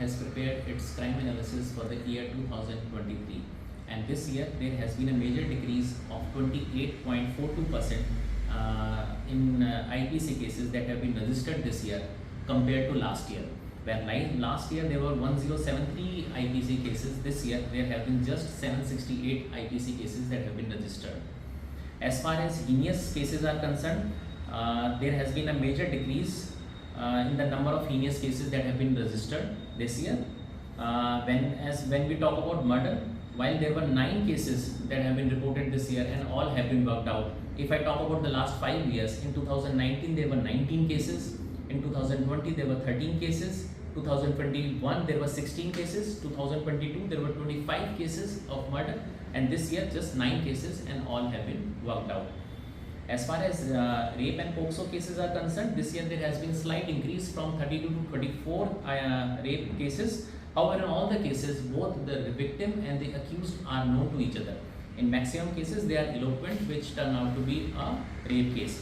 has prepared its crime analysis for the year 2023, and this year there has been a major decrease of 28.42% in IPC cases that have been registered this year compared to last year. Where last year there were 1073 IPC cases, this year there have been just 768 IPC cases that have been registered. As far as heinous cases are concerned, there has been a major decrease in the number of heinous cases that have been registered this year. When we talk about murder, while there were 9 cases that have been reported this year and all have been worked out. If I talk about the last 5 years, in 2019 there were 19 cases, in 2020 there were 13 cases, 2021 there were 16 cases, 2022 there were 25 cases of murder, and this year just 9 cases and all have been worked out. As far as rape and POCSO cases are concerned, this year there has been slight increase from 32 to 24 rape cases. However, in all the cases, both the victim and the accused are known to each other. In maximum cases, they are elopement, which turn out to be a rape case.